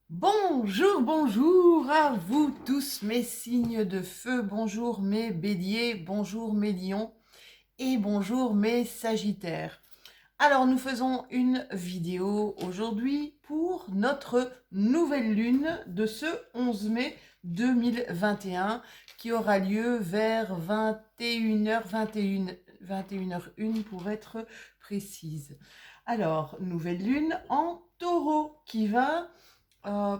Bonjour, bonjour à vous tous mes signes de feu, bonjour mes béliers, bonjour mes lions et bonjour mes sagittaires. Alors nous faisons une vidéo aujourd'hui pour notre nouvelle lune de ce 11 mai 2021 qui aura lieu vers 21h, 21h01 pour être précise. Alors, nouvelle lune en taureau qui va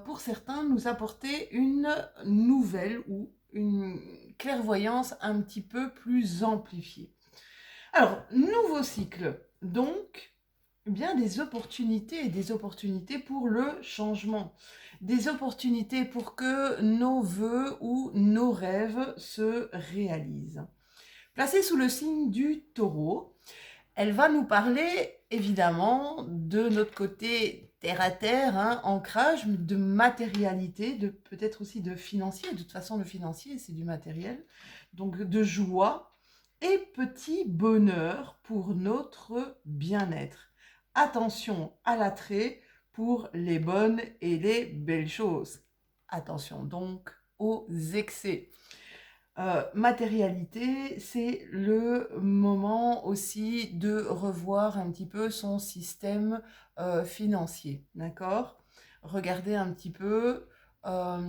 pour certains, nous apporter une nouvelle ou une clairvoyance un petit peu plus amplifiée. Alors, nouveau cycle, donc, bien des opportunités et des opportunités pour le changement, des opportunités pour que nos vœux ou nos rêves se réalisent. Placée sous le signe du taureau, elle va nous parler évidemment de notre côté terre à terre, hein, ancrage, de matérialité, de peut-être aussi de financier. De toute façon, le financier, c'est du matériel. Donc de joie et petit bonheur pour notre bien-être. Attention à l'attrait pour les bonnes et les belles choses. Attention donc aux excès. Matérialité, c'est le moment aussi de revoir un petit peu son système financier, d'accord? Regardez un petit peu à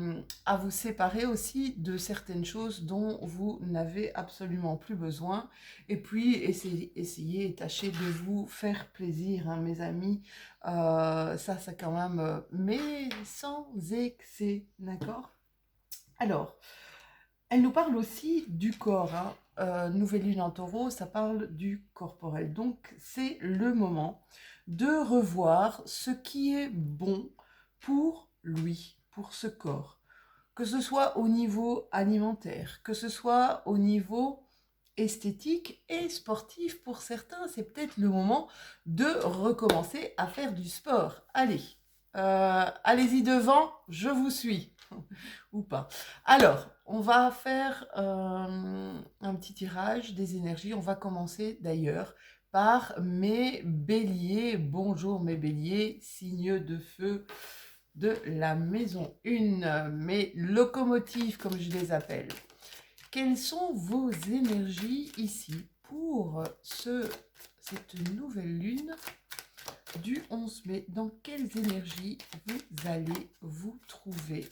vous séparer aussi de certaines choses dont vous n'avez absolument plus besoin. Et puis, essayez et tâchez de vous faire plaisir, hein, mes amis. Ça, c'est quand même, mais sans excès, d'accord? Alors, elle nous parle aussi du corps, hein. Nouvelle lune en taureau, ça parle du corporel. Donc, c'est le moment de revoir ce qui est bon pour lui, pour ce corps. Que ce soit au niveau alimentaire, que ce soit au niveau esthétique et sportif pour certains, c'est peut-être le moment de recommencer à faire du sport. Allez, allez-y devant, je vous suis. Ou pas. Alors, on va faire un petit tirage des énergies. On va commencer d'ailleurs par mes béliers. Bonjour mes béliers, signe de feu de la maison 1, mes locomotives comme je les appelle. Quelles sont vos énergies ici pour cette nouvelle lune du 11 mai? Dans quelles énergies vous allez vous trouver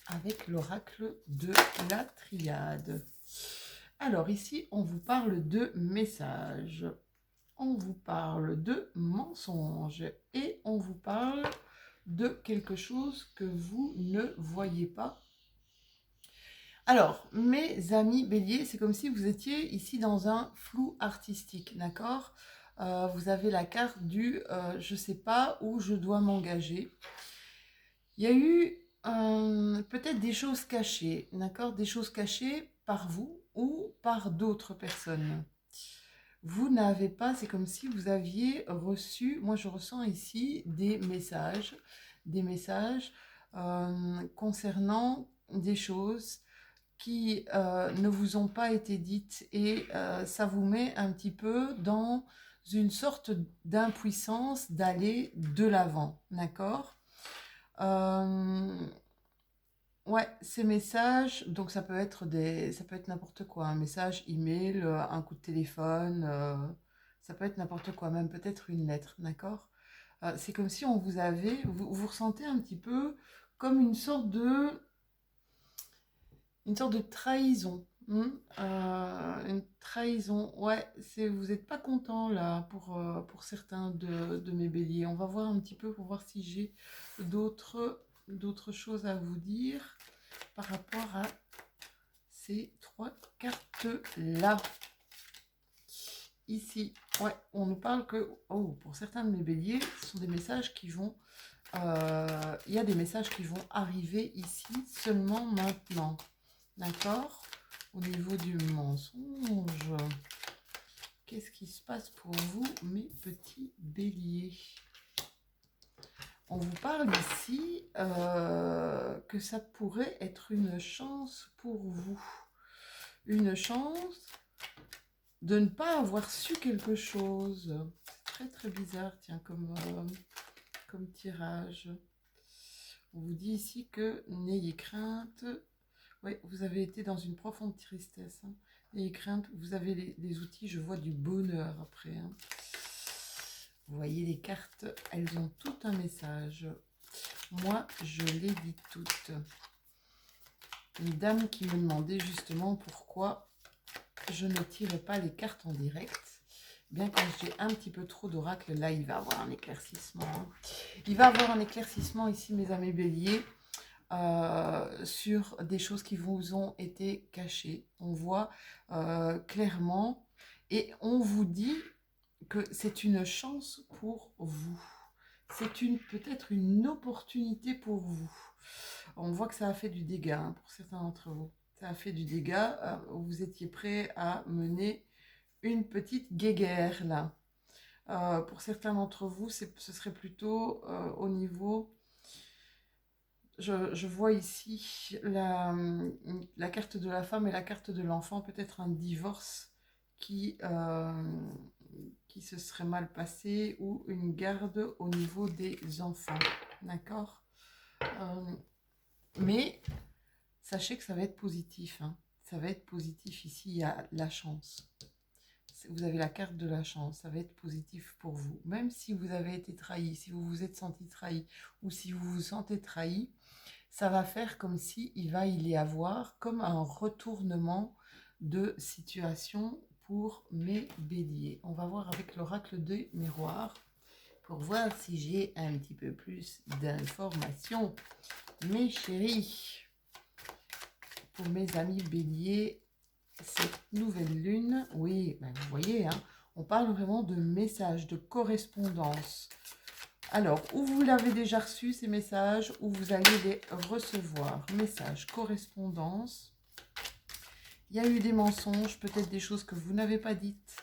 avec l'oracle de la triade? Alors ici, on vous parle de messages, on vous parle de mensonges et on vous parle de quelque chose que vous ne voyez pas. Alors, mes amis béliers, c'est comme si vous étiez ici dans un flou artistique, d'accord? Vous avez la carte du je ne sais pas où je dois m'engager. Il y a eu peut-être des choses cachées, d'accord? Des choses cachées par vous ou par d'autres personnes. Vous n'avez pas, c'est comme si vous aviez reçu, moi je ressens ici des messages concernant des choses qui ne vous ont pas été dites et ça vous met un petit peu dans une sorte d'impuissance d'aller de l'avant, d'accord? Euh, ouais, ces messages, donc ça peut être n'importe quoi, un message, email, un coup de téléphone, ça peut être n'importe quoi, même peut-être une lettre, d'accord? C'est comme si on vous avait, vous ressentez un petit peu comme une sorte de trahison. Une trahison, ouais, vous n'êtes pas content là pour certains de mes béliers. On va voir un petit peu pour voir si j'ai d'autres choses à vous dire par rapport à ces trois cartes-là. Ici, ouais, on nous parle que, oh, pour certains de mes béliers, ce sont des messages qui vont, il y a des messages qui vont arriver ici seulement maintenant. D'accord? Au niveau du mensonge, qu'est-ce qui se passe pour vous, mes petits béliers? On vous parle ici que ça pourrait être une chance pour vous. Une chance de ne pas avoir su quelque chose. C'est très très bizarre, tiens, comme tirage. On vous dit ici que n'ayez crainte. Oui, vous avez été dans une profonde tristesse. Hein. N'ayez crainte, vous avez les outils, je vois du bonheur après. Hein. Vous voyez les cartes, elles ont tout un message. Moi, je les dis toutes. Une dame qui me demandait justement pourquoi je ne tirais pas les cartes en direct. Bien quand j'ai un petit peu trop d'oracle, là, il va avoir un éclaircissement. Hein. Il va avoir un éclaircissement ici, mes amis béliers, sur des choses qui vous ont été cachées. On voit clairement et on vous dit que c'est une chance pour vous. C'est peut-être une opportunité pour vous. On voit que ça a fait du dégât hein, pour certains d'entre vous. Ça a fait du dégât. Vous étiez prêt à mener une petite guéguerre là. Pour certains d'entre vous, ce serait plutôt au niveau... Je vois ici la carte de la femme et la carte de l'enfant, peut-être un divorce qui se serait mal passé ou une garde au niveau des enfants. D'accord mais sachez que ça va être positif. Hein. Ça va être positif ici, il y a la chance. Vous avez la carte de la chance, ça va être positif pour vous. Même si vous avez été trahi, si vous vous êtes senti trahi ou si vous vous sentez trahi, ça va faire comme si il va y avoir comme un retournement de situation pour mes béliers. On va voir avec l'oracle des miroirs pour voir si j'ai un petit peu plus d'informations. Mes chéris, pour mes amis béliers, cette nouvelle lune, oui, ben vous voyez, hein, on parle vraiment de messages, de correspondance. Alors, où vous l'avez déjà reçu, ces messages, où vous allez les recevoir. Messages, correspondance. Il y a eu des mensonges, peut-être des choses que vous n'avez pas dites,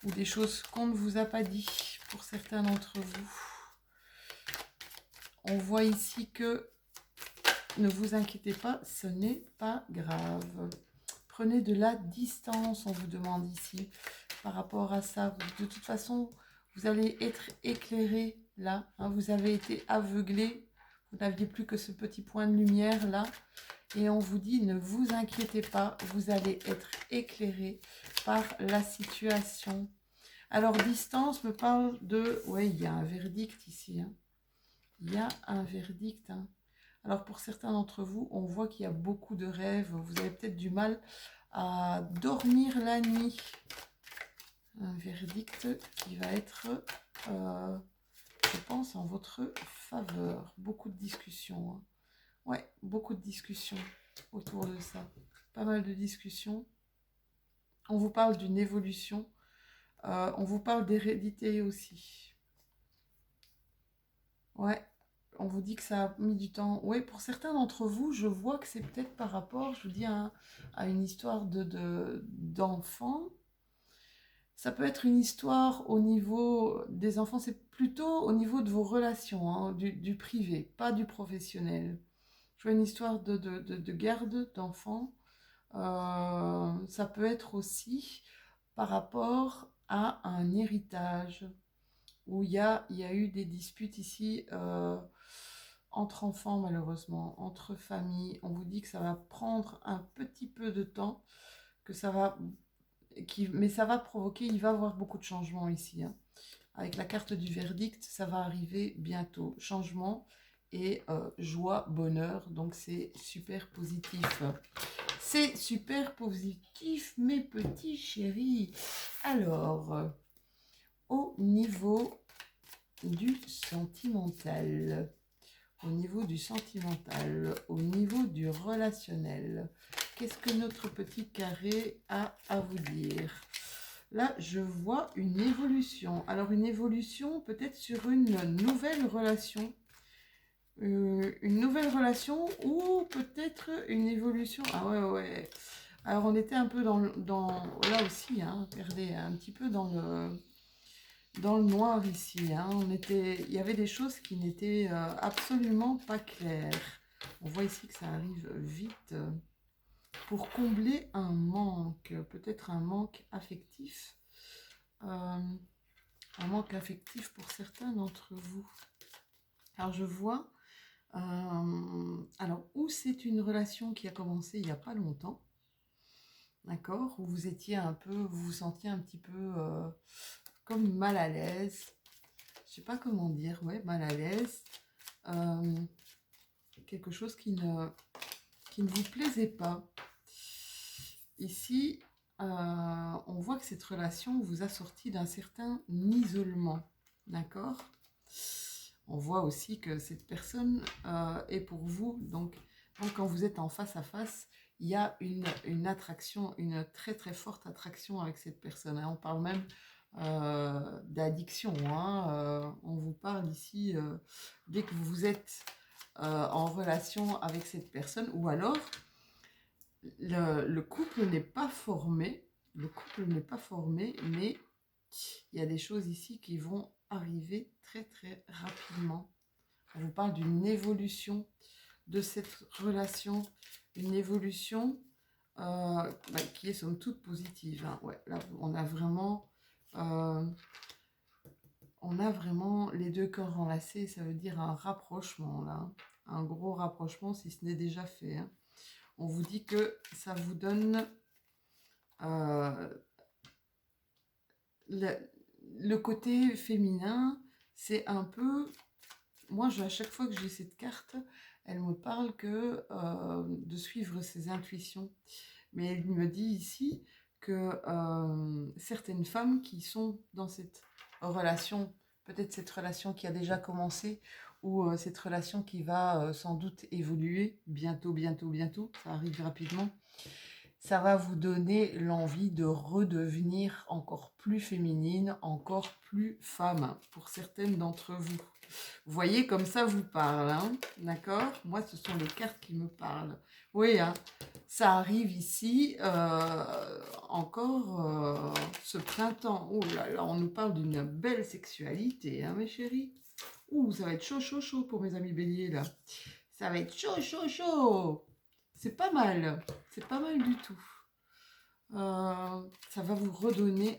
ou des choses qu'on ne vous a pas dit, pour certains d'entre vous. On voit ici que, ne vous inquiétez pas, ce n'est pas grave. Prenez de la distance, on vous demande ici, par rapport à ça. De toute façon, vous allez être éclairé là. Hein, vous avez été aveuglé. Vous n'aviez plus que ce petit point de lumière là. Et on vous dit, ne vous inquiétez pas, vous allez être éclairé par la situation. Alors, distance me parle de... Oui, il y a un verdict ici. Hein. Il y a un verdict. Hein. Alors, pour certains d'entre vous, on voit qu'il y a beaucoup de rêves. Vous avez peut-être du mal à dormir la nuit. Un verdict qui va être, je pense, en votre faveur. Beaucoup de discussions. Hein. Ouais, beaucoup de discussions autour de ça. Pas mal de discussions. On vous parle d'une évolution. On vous parle d'hérédité aussi. Ouais. On vous dit que ça a mis du temps. Oui, pour certains d'entre vous, je vois que c'est peut-être par rapport, je vous dis, à une histoire d'enfants. Ça peut être une histoire au niveau des enfants, c'est plutôt au niveau de vos relations, hein, du privé, pas du professionnel. Je vois une histoire de garde d'enfants. Ça peut être aussi par rapport à un héritage où il y a eu des disputes ici entre enfants malheureusement, entre familles. On vous dit que ça va prendre un petit peu de temps, que ça va, mais ça va provoquer, il va y avoir beaucoup de changements ici. Hein. Avec la carte du verdict, ça va arriver bientôt. Changement et joie, bonheur, donc c'est super positif. C'est super positif, mes petits chéris. Alors, au niveau du sentimental, au niveau du relationnel, qu'est-ce que notre petit carré a à vous dire? Là, je vois une évolution. Alors, une évolution peut-être sur une nouvelle relation. Une nouvelle relation ou peut-être une évolution. Ah ouais, ouais. Alors, on était un peu dans là aussi, hein, regardez, un petit peu dans le noir ici. Hein. Il y avait des choses qui n'étaient absolument pas claires. On voit ici que ça arrive vite pour combler un manque, peut-être un manque affectif. Un manque affectif pour certains d'entre vous. Alors, je vois Alors, ou c'est une relation qui a commencé il n'y a pas longtemps, d'accord? Où vous étiez un peu, vous vous sentiez un petit peu comme mal à l'aise. Je sais pas comment dire, ouais, mal à l'aise. Euh, Quelque chose qui ne vous plaisait pas. Ici, on voit que cette relation vous a sorti d'un certain isolement, d'accord? On voit aussi que cette personne est pour vous, donc quand vous êtes en face à face, il y a une attraction, une très très forte attraction avec cette personne, hein. On parle même d'addiction, hein. On vous parle ici, dès que vous êtes en relation avec cette personne, ou alors le couple n'est pas formé, le couple n'est pas formé, mais il y a des choses ici qui vont arriver très très rapidement. On vous parle d'une évolution de cette relation, une évolution qui est somme toute positive, hein. Ouais, là, euh, on a vraiment les deux corps enlacés, ça veut dire un rapprochement, là, hein. Un gros rapprochement si ce n'est déjà fait, hein. On vous dit que ça vous donne euh, le côté féminin, c'est un peu... Moi, à chaque fois que j'ai cette carte, elle me parle que de suivre ses intuitions. Mais elle me dit ici que certaines femmes qui sont dans cette relation, peut-être cette relation qui a déjà commencé, ou cette relation qui va sans doute évoluer bientôt, bientôt, bientôt, ça arrive rapidement, ça va vous donner l'envie de redevenir encore plus féminine, encore plus femme, pour certaines d'entre vous. Vous voyez, comme ça vous parle, hein, d'accord? Moi, ce sont les cartes qui me parlent. Oui, hein, ça arrive ici encore ce printemps. Oh là là, on nous parle d'une belle sexualité, hein, mes chéris? Ouh, ça va être chaud, chaud, chaud pour mes amis béliers, là. Ça va être chaud, chaud, chaud. C'est pas mal du tout. Ça va vous redonner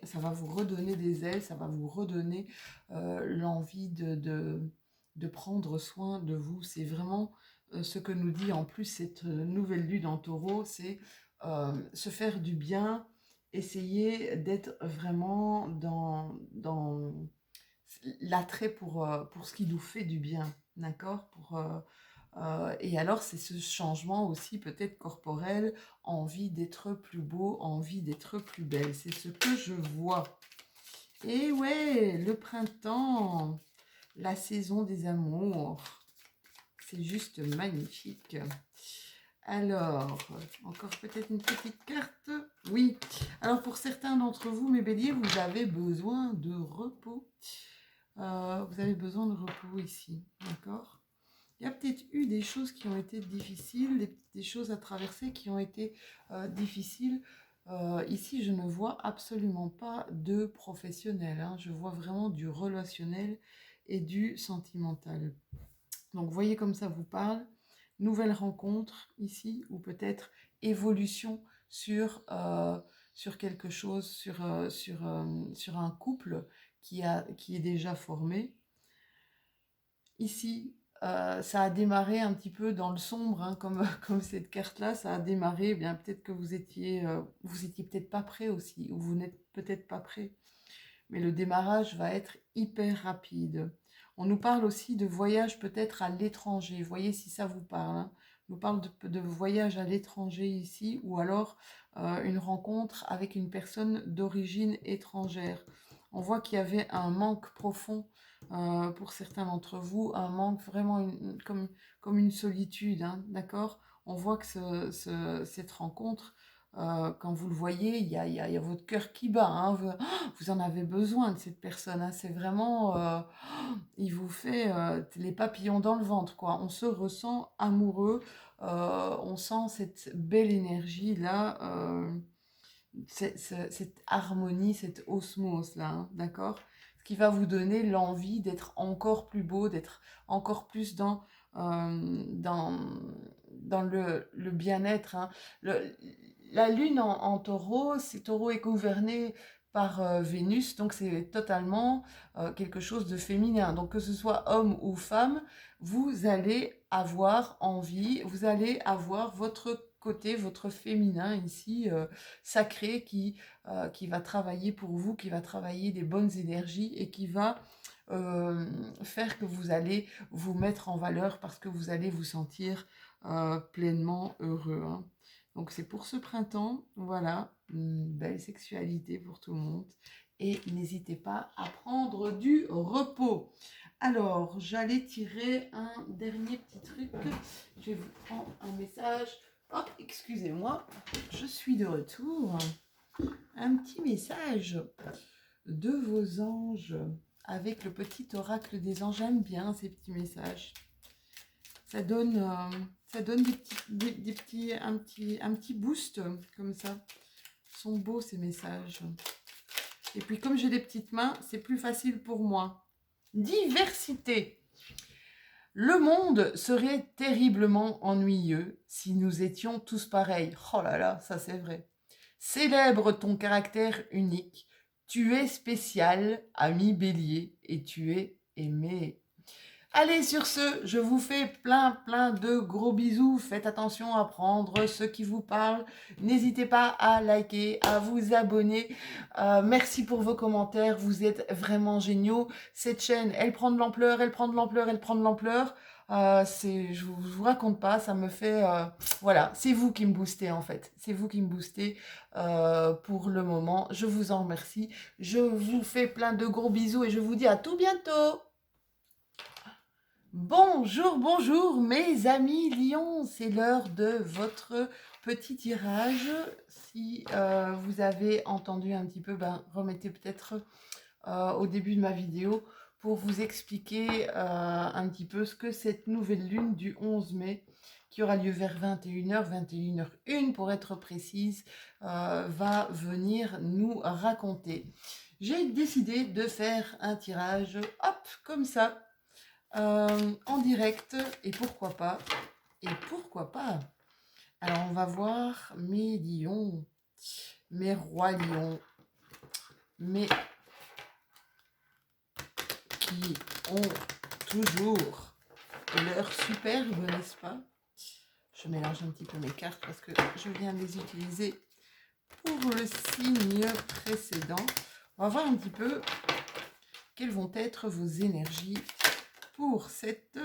des ailes, ça va vous redonner l'envie de prendre soin de vous. C'est vraiment ce que nous dit en plus cette nouvelle lune en taureau, c'est se faire du bien, essayer d'être vraiment dans l'attrait pour ce qui nous fait du bien, d'accord? Et alors, c'est ce changement aussi peut-être corporel, envie d'être plus beau, envie d'être plus belle. C'est ce que je vois. Et ouais, le printemps, la saison des amours, c'est juste magnifique. Alors, encore peut-être une petite carte. Oui, alors pour certains d'entre vous, mes béliers, vous avez besoin de repos. Vous avez besoin de repos ici, d'accord? Il y a peut-être eu des choses qui ont été difficiles, des choses à traverser qui ont été difficiles. Ici, je ne vois absolument pas de professionnel, hein. Je vois vraiment du relationnel et du sentimental. Donc, voyez comme ça vous parle. Nouvelle rencontre ici, ou peut-être évolution sur quelque chose, sur un couple qui est déjà formé. Ici, ça a démarré un petit peu dans le sombre, hein, comme cette carte-là, ça a démarré, eh bien peut-être que vous étiez peut-être pas prêt aussi, ou vous n'êtes peut-être pas prêt. Mais le démarrage va être hyper rapide. On nous parle aussi de voyage peut-être à l'étranger. Voyez si ça vous parle, hein. On nous parle de voyage à l'étranger ici, ou alors une rencontre avec une personne d'origine étrangère. On voit qu'il y avait un manque profond pour certains d'entre vous, un manque vraiment comme une solitude, hein, d'accord? On voit que cette rencontre, quand vous le voyez, il y a votre cœur qui bat, hein. Vous en avez besoin de cette personne, hein. C'est vraiment, il vous fait les papillons dans le ventre, quoi. On se ressent amoureux, on sent cette belle énergie-là, cette harmonie, cette osmose là, hein, d'accord? Ce qui va vous donner l'envie d'être encore plus beau, d'être encore plus dans, dans le bien-être, hein. La lune en taureau, taureau est gouverné par Vénus, donc c'est totalement quelque chose de féminin. Donc que ce soit homme ou femme, vous allez avoir envie, vous allez avoir votre côté, votre féminin ici, sacré, qui va travailler pour vous, qui va travailler des bonnes énergies et qui va faire que vous allez vous mettre en valeur parce que vous allez vous sentir pleinement heureux, hein. Donc c'est pour ce printemps, voilà, une belle sexualité pour tout le monde. Et n'hésitez pas à prendre du repos. Alors, j'allais tirer un dernier petit truc. Je vais vous prendre un message. Oh, excusez-moi, je suis de retour. Un petit message de vos anges avec le petit oracle des anges. J'aime bien ces petits messages. Ça donne un petit boost comme ça. Ils sont beaux ces messages. Et puis comme j'ai des petites mains, c'est plus facile pour moi. Diversité. Le monde serait terriblement ennuyeux si nous étions tous pareils. Oh là là, ça c'est vrai. Célèbre ton caractère unique. Tu es spécial, ami Bélier, et tu es aimé. Allez, sur ce, je vous fais plein de gros bisous. Faites attention à prendre ce qui vous parle. N'hésitez pas à liker, à vous abonner. Merci pour vos commentaires. Vous êtes vraiment géniaux. Cette chaîne, elle prend de l'ampleur, elle prend de l'ampleur, elle prend de l'ampleur. Je vous raconte pas, ça me fait... voilà, c'est vous qui me boostez en fait. C'est vous qui me boostez pour le moment. Je vous en remercie. Je vous fais plein de gros bisous et je vous dis à tout bientôt. Bonjour, bonjour mes amis lions, c'est l'heure de votre petit tirage. Si vous avez entendu un petit peu, remettez peut-être au début de ma vidéo pour vous expliquer un petit peu ce que cette nouvelle lune du 11 mai, qui aura lieu vers 21h, 21h01 pour être précise, va venir nous raconter. J'ai décidé de faire un tirage, hop, comme ça, en direct, et pourquoi pas, alors on va voir mes lions, mes rois lions, mais qui ont toujours leur superbe, n'est-ce pas? Je mélange un petit peu mes cartes parce que je viens de les utiliser pour le signe précédent. On va voir un petit peu quelles vont être vos énergies pour cette...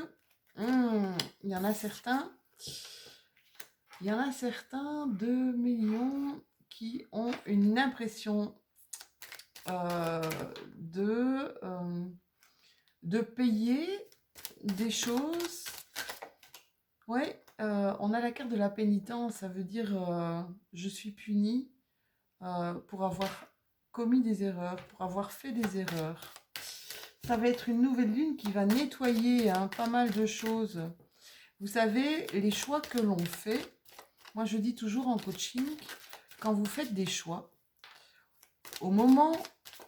il y en a certains de millions qui ont une impression de payer des choses. Ouais, on a la carte de la pénitence, ça veut dire je suis puni pour avoir commis des erreurs, pour avoir fait des erreurs. Ça va être une nouvelle lune qui va nettoyer pas mal de choses. Vous savez, les choix que l'on fait, moi je dis toujours en coaching, quand vous faites des choix, au moment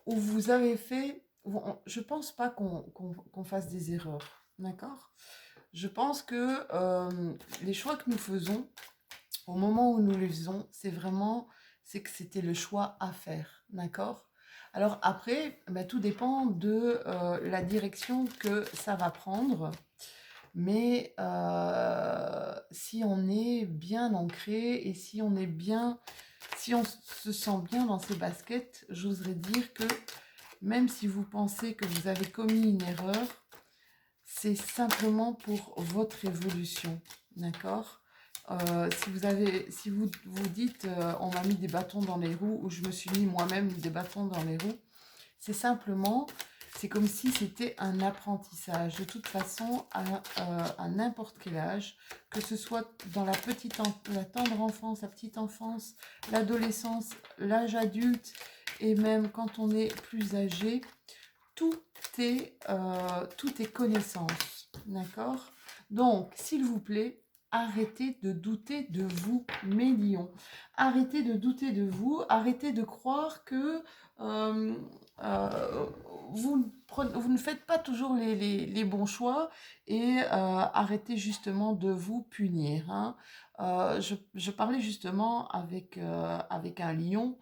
où vous avez fait, je ne pense pas qu'on fasse des erreurs, d'accord? Je pense que les choix que nous faisons, au moment où nous les faisons, c'est que c'était le choix à faire, d'accord? Alors après, tout dépend de la direction que ça va prendre. Mais si on est bien ancré et si on se sent bien dans ses baskets, j'oserais dire que même si vous pensez que vous avez commis une erreur, c'est simplement pour votre évolution, d'accord? Si vous dites on m'a mis des bâtons dans les roues, ou je me suis mis moi-même des bâtons dans les roues, c'est comme si c'était un apprentissage. De toute façon, à n'importe quel âge, que ce soit dans la tendre enfance, la petite enfance, l'adolescence, l'âge adulte, et même quand on est plus âgé, tout est connaissance, d'accord? Donc, s'il vous plaît, arrêtez de douter de vous, mes lions. Arrêtez de douter de vous, arrêtez de croire que vous ne faites pas toujours les bons choix, et arrêtez justement de vous punir, hein. Je parlais justement avec un lion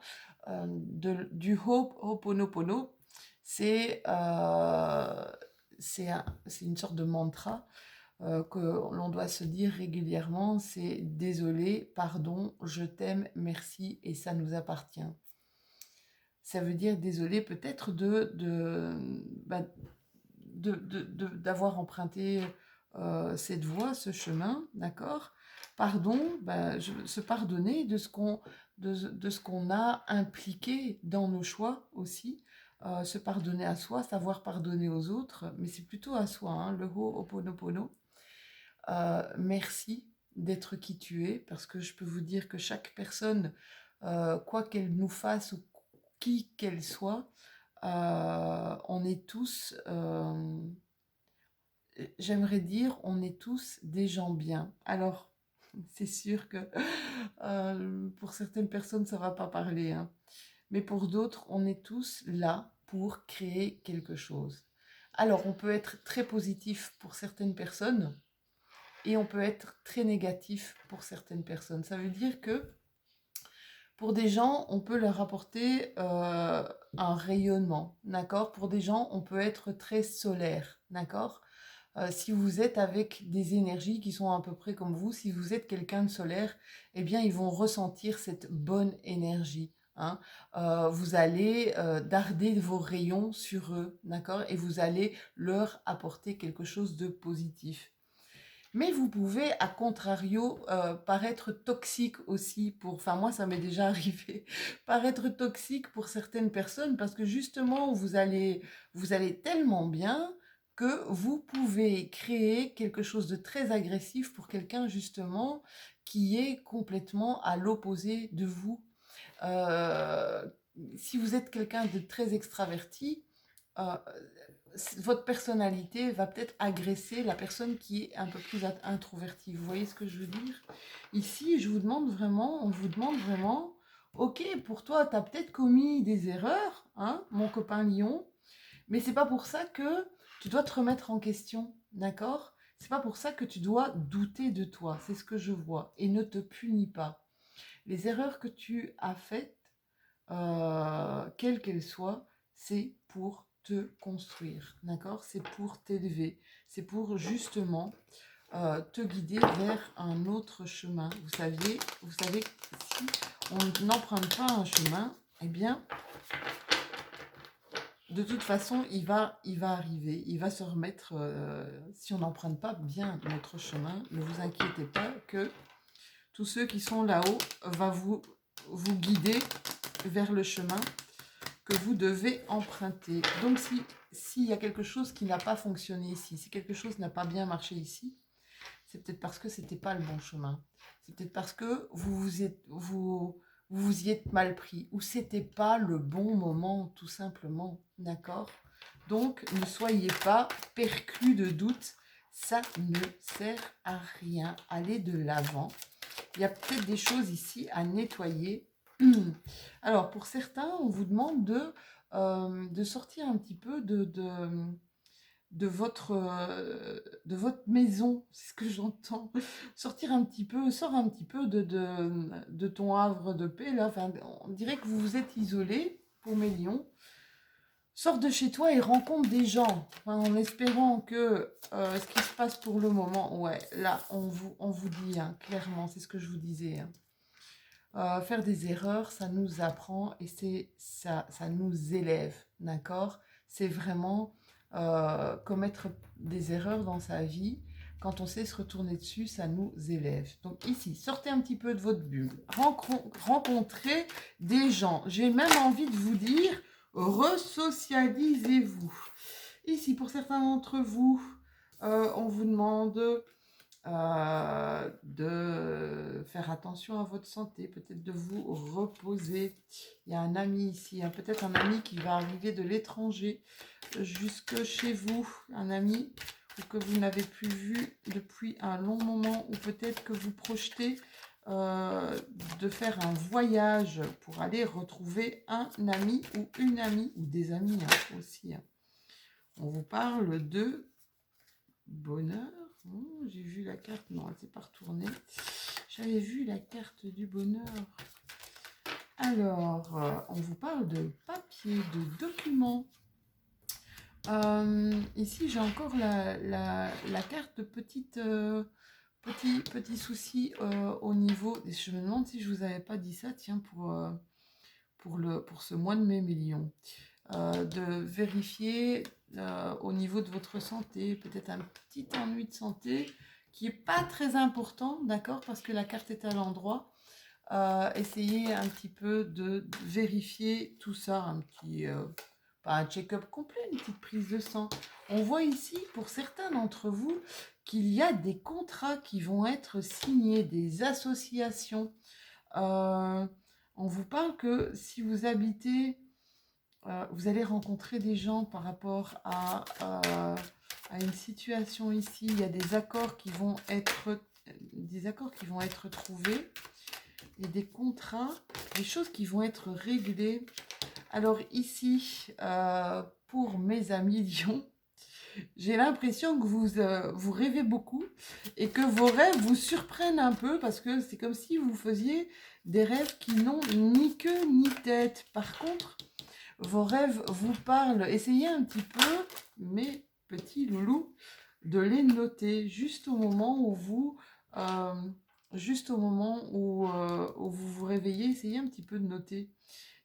du Ho'oponopono, c'est une sorte de mantra que l'on doit se dire régulièrement, c'est désolé, pardon, je t'aime, merci et ça nous appartient. Ça veut dire désolé peut-être d'avoir emprunté cette voie, ce chemin, d'accord? Pardon, se pardonner de ce qu'on a impliqué dans nos choix aussi. Se pardonner à soi, savoir pardonner aux autres, mais c'est plutôt à soi, hein, le Ho'oponopono. Merci d'être qui tu es, parce que je peux vous dire que chaque personne, quoi qu'elle nous fasse ou qui qu'elle soit, on est tous, j'aimerais dire, on est tous des gens bien. Alors, c'est sûr que pour certaines personnes, ça va pas parler, hein. Mais pour d'autres, on est tous là pour créer quelque chose. Alors, on peut être très positif pour certaines personnes et on peut être très négatif pour certaines personnes. Ça veut dire que pour des gens, on peut leur apporter un rayonnement, d'accord? Pour des gens, on peut être très solaire, d'accord? Si vous êtes avec des énergies qui sont à peu près comme vous, si vous êtes quelqu'un de solaire, eh bien, ils vont ressentir cette bonne énergie, hein. Vous allez darder vos rayons sur eux, d'accord? Et vous allez leur apporter quelque chose de positif. Mais vous pouvez, à contrario, paraître toxique aussi pour... Enfin, moi, ça m'est déjà arrivé. Paraître toxique pour certaines personnes parce que justement, vous allez tellement bien que vous pouvez créer quelque chose de très agressif pour quelqu'un, justement, qui est complètement à l'opposé de vous. Euh, Si vous êtes quelqu'un de très extraverti, euh, votre personnalité va peut-être agresser la personne qui est un peu plus introvertie. Vous voyez ce que je veux dire? Ici, on vous demande vraiment, ok, pour toi, tu as peut-être commis des erreurs, hein, mon copain lion, mais c'est pas pour ça que tu dois te remettre en question, d'accord? C'est pas pour ça que tu dois douter de toi, c'est ce que je vois, et ne te punis pas. Les erreurs que tu as faites, quelle qu'elle soit, c'est pour te construire, d'accord? C'est pour t'élever, c'est pour justement te guider vers un autre chemin. Vous savez que si on n'emprunte pas un chemin, eh bien, de toute façon, il va arriver, il va se remettre, si on n'emprunte pas bien notre chemin, ne vous inquiétez pas que tous ceux qui sont là-haut vous guider vers le chemin que vous devez emprunter. Donc, s'il y a quelque chose qui n'a pas fonctionné ici, si quelque chose n'a pas bien marché ici, c'est peut-être parce que c'était pas le bon chemin. C'est peut-être parce que vous y êtes mal pris ou c'était pas le bon moment, tout simplement. D'accord? Donc, ne soyez pas perclus de doute. Ça ne sert à rien. Allez de l'avant. Il y a peut-être des choses ici à nettoyer. Alors, pour certains, on vous demande de sortir un petit peu de votre maison, c'est ce que j'entends. Sortir un petit peu, sors un petit peu de ton havre de paix, là. Enfin, on dirait que vous vous êtes isolé, pour mes lions. Sors de chez toi et rencontre des gens, enfin, en espérant que ce qui se passe pour le moment, ouais, là, on vous dit, hein, clairement, c'est ce que je vous disais, hein. Faire des erreurs, ça nous apprend et ça nous élève, d'accord? C'est vraiment commettre des erreurs dans sa vie. Quand on sait se retourner dessus, ça nous élève. Donc ici, sortez un petit peu de votre bulle. Rencontrez des gens. J'ai même envie de vous dire, resocialisez-vous. Ici, pour certains d'entre vous, on vous demande de faire attention à votre santé, peut-être de vous reposer. Il y a un ami ici, hein, peut-être un ami qui va arriver de l'étranger jusque chez vous, un ami que vous n'avez plus vu depuis un long moment, ou peut-être que vous projetez de faire un voyage pour aller retrouver un ami ou une amie, ou des amis, hein, aussi, hein. On vous parle de bonheur. Oh, j'ai vu la carte, non, elle s'est pas retournée. J'avais vu la carte du bonheur. Alors, on vous parle de papier, de documents. Ici, j'ai encore la carte de petit souci au niveau. Je me demande si je vous avais pas dit ça, tiens, pour ce mois de mai, million. De vérifier au niveau de votre santé, peut-être un petit ennui de santé qui n'est pas très important, d'accord, parce que la carte est à l'endroit. Essayez un petit peu de vérifier tout ça, pas un check-up complet, une petite prise de sang. On voit ici, pour certains d'entre vous, qu'il y a des contrats qui vont être signés, des associations. On vous parle que si vous habitez, vous allez rencontrer des gens par rapport à une situation ici. Il y a des accords qui vont être trouvés et des contrats, des choses qui vont être réglées. Alors ici, pour mes amis Lion, j'ai l'impression que vous rêvez beaucoup et que vos rêves vous surprennent un peu parce que c'est comme si vous faisiez des rêves qui n'ont ni queue ni tête. Par contre, vos rêves vous parlent. Essayez un petit peu, mes petits loulous, de les noter juste au moment où euh, vous vous réveillez. Essayez un petit peu de noter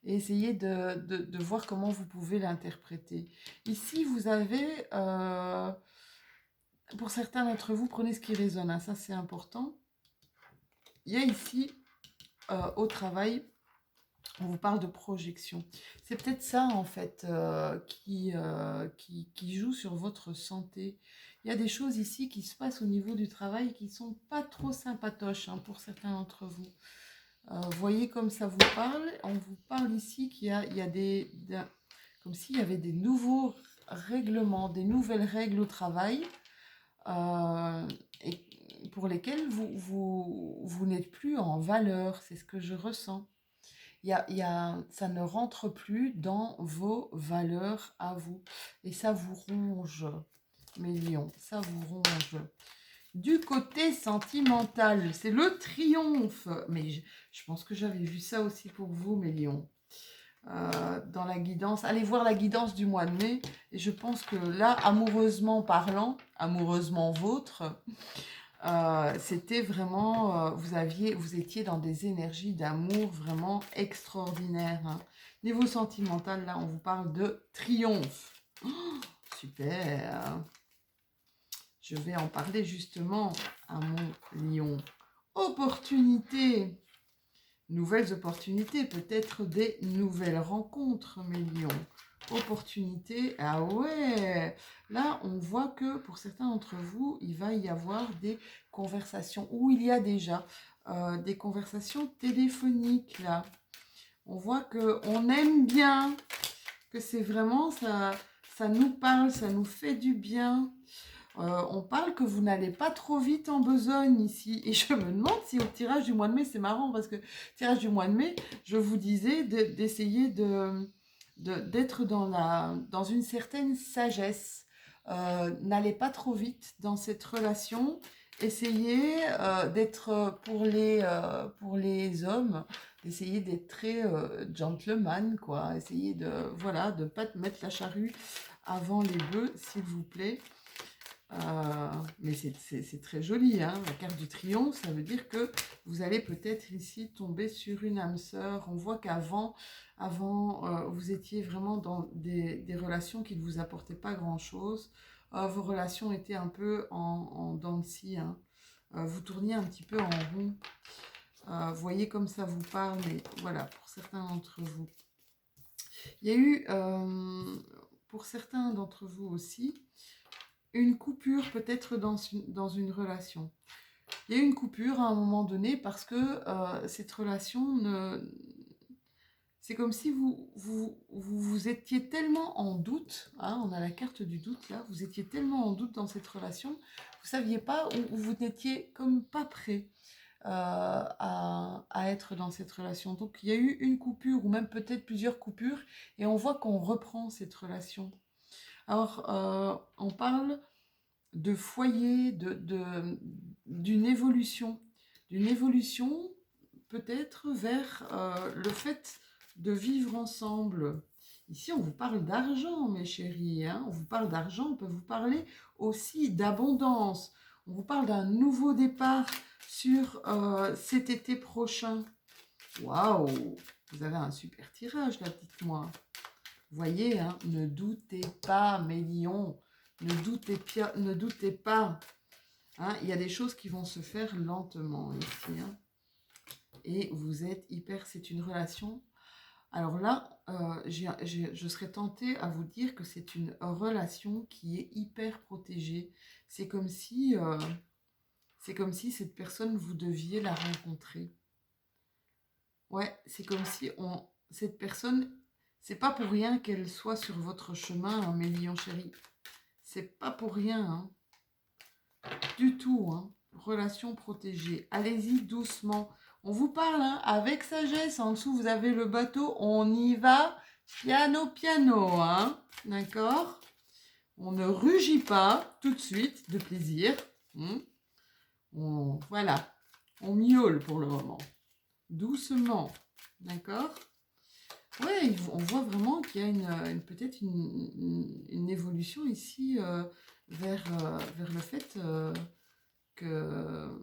et essayez de voir comment vous pouvez l'interpréter. Ici, vous avez, pour certains d'entre vous, prenez ce qui résonne, hein, ça c'est important. Il y a ici, au travail, on vous parle de projection. C'est peut-être ça, en fait, qui joue sur votre santé. Il y a des choses ici qui se passent au niveau du travail qui ne sont pas trop sympatoches, hein, pour certains d'entre vous. Voyez comme ça vous parle. On vous parle ici qu'il y a comme s'il y avait des nouveaux règlements, des nouvelles règles au travail, et pour lesquelles vous n'êtes plus en valeur. C'est ce que je ressens. Ça ne rentre plus dans vos valeurs à vous. Et ça vous ronge, mes lions. Ça vous ronge. Du côté sentimental, c'est le triomphe. Mais je pense que j'avais vu ça aussi pour vous, mes lions. Dans la guidance, allez voir la guidance du mois de mai. Et je pense que là, amoureusement parlant, amoureusement vôtre, c'était vraiment, vous étiez dans des énergies d'amour vraiment extraordinaires, hein. Niveau sentimental, là, on vous parle de triomphe. Oh, super. Je vais en parler justement à mon lion. Opportunité. Nouvelles opportunités, peut-être des nouvelles rencontres, mes lions. Opportunité, ah ouais. Là, on voit que pour certains d'entre vous, il va y avoir des conversations, ou il y a déjà des conversations téléphoniques, là. On voit qu'on aime bien, que c'est vraiment, ça nous parle, ça nous fait du bien. On parle que vous n'allez pas trop vite en besogne ici. Et je me demande si au tirage du mois de mai, c'est marrant parce que tirage du mois de mai, je vous disais d'essayer d'être dans une certaine sagesse. N'allez pas trop vite dans cette relation. Essayez d'être pour les hommes, d'essayer d'être très gentleman, quoi. Essayez voilà, de pas mettre la charrue avant les bœufs, s'il vous plaît. Mais c'est très joli, hein. La carte du triomphe, ça veut dire que vous allez peut-être ici tomber sur une âme sœur. On voit qu'avant, vous étiez vraiment dans des relations qui ne vous apportaient pas grand-chose. Vos relations étaient un peu en dents de scie, hein. Vous tourniez un petit peu en rond. Voyez comme ça vous parle, mais voilà, pour certains d'entre vous. Il y a eu, pour certains d'entre vous aussi, une coupure peut-être dans une relation. Il y a eu une coupure à un moment donné parce que cette relation c'est comme si vous étiez tellement en doute, hein, on a la carte du doute là, vous étiez tellement en doute dans cette relation, vous ne saviez pas, ou vous n'étiez comme pas prêt à être dans cette relation. Donc il y a eu une coupure, ou même peut-être plusieurs coupures, et on voit qu'on reprend cette relation. Alors, on parle de foyer, d'une évolution, peut-être vers le fait de vivre ensemble. Ici, on vous parle d'argent, mes chéris, hein. On vous parle d'argent, on peut vous parler aussi d'abondance. On vous parle d'un nouveau départ sur cet été prochain. Waouh! Vous avez un super tirage, là, dites-moi. Vous voyez, hein, ne doutez pas, mes lions. Ne doutez pas. Hein, il y a des choses qui vont se faire lentement ici. Hein. Et vous êtes hyper... C'est une relation... Alors là, je serais tentée à vous dire que c'est une relation qui est hyper protégée. C'est comme si cette personne, vous deviez la rencontrer. Ouais, c'est comme si cette personne, c'est pas pour rien qu'elle soit sur votre chemin, hein, mes lions chéris. C'est pas pour rien, hein. Du tout, hein. Relation protégée. Allez-y doucement. On vous parle, hein, avec sagesse. En dessous, vous avez le bateau. On y va piano, piano, hein. D'accord? On ne rugit pas tout de suite de plaisir. Voilà. On miaule pour le moment. Doucement. D'accord? Ouais, on voit vraiment qu'il y a peut-être une évolution ici vers le fait que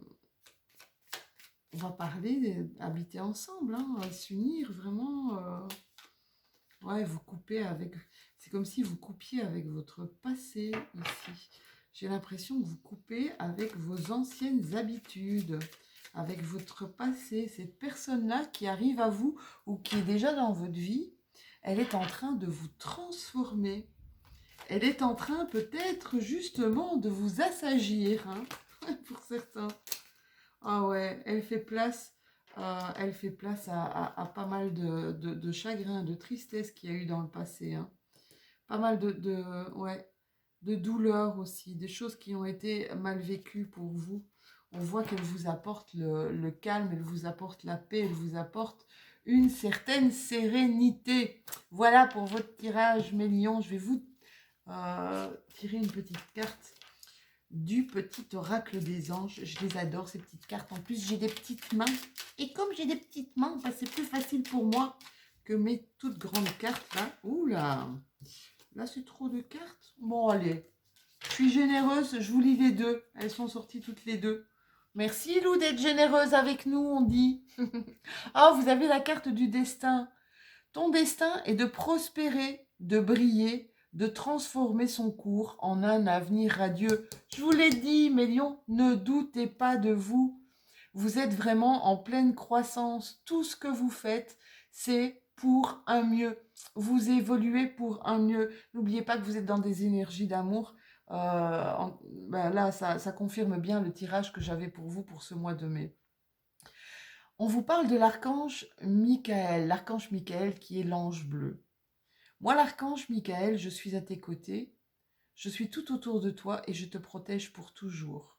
on va parler d'habiter ensemble, hein, s'unir vraiment. Ouais, vous couper avec... C'est comme si vous coupiez avec votre passé ici. J'ai l'impression que vous coupez avec vos anciennes habitudes, avec votre passé. Cette personne-là qui arrive à vous ou qui est déjà dans votre vie, elle est en train de vous transformer. Elle est en train peut-être justement de vous assagir, hein, pour certains. Ah ouais, elle fait place à pas mal de chagrin, de tristesse qu'il y a eu dans le passé. Hein. Pas mal ouais, de douleurs aussi, des choses qui ont été mal vécues pour vous. On voit qu'elle vous apporte le calme, elle vous apporte la paix, elle vous apporte une certaine sérénité. Voilà pour votre tirage, mes lions. Je vais vous tirer une petite carte du petit oracle des anges. Je les adore, ces petites cartes. En plus, j'ai des petites mains. Et comme j'ai des petites mains, bah, c'est plus facile pour moi que mes toutes grandes cartes. Là, oula, là, c'est trop de cartes. Bon, allez, je suis généreuse, je vous lis les deux. Elles sont sorties toutes les deux. Merci, Lou, d'être généreuse avec nous, on dit. Ah, vous avez la carte du destin. Ton destin est de prospérer, de briller, de transformer son cours en un avenir radieux. Je vous l'ai dit, mes lions, ne doutez pas de vous. Vous êtes vraiment en pleine croissance. Tout ce que vous faites, c'est pour un mieux. Vous évoluez pour un mieux. N'oubliez pas que vous êtes dans des énergies d'amour. Là, ça confirme bien le tirage que j'avais pour vous pour ce mois de mai. On vous parle de l'archange Michael qui est l'ange bleu. Moi, l'archange Michael, je suis à tes côtés, je suis tout autour de toi et je te protège pour toujours.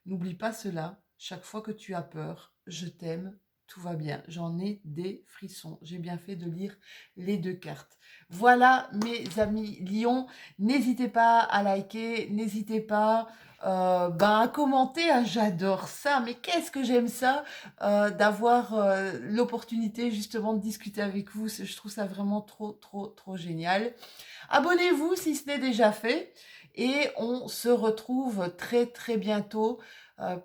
N'oublie pas cela, chaque fois que tu as peur, je t'aime, tout va bien. J'en ai des frissons, j'ai bien fait de lire les deux cartes. Voilà mes amis lions, n'hésitez pas à liker, n'hésitez pas à commenter, hein, j'adore ça, mais qu'est-ce que j'aime ça, d'avoir l'opportunité justement de discuter avec vous, je trouve ça vraiment trop génial. Abonnez-vous si ce n'est déjà fait et on se retrouve très bientôt.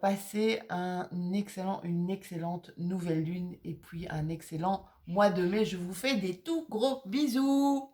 Passez une excellente nouvelle lune et puis un excellent mois de mai. Je vous fais des tout gros bisous.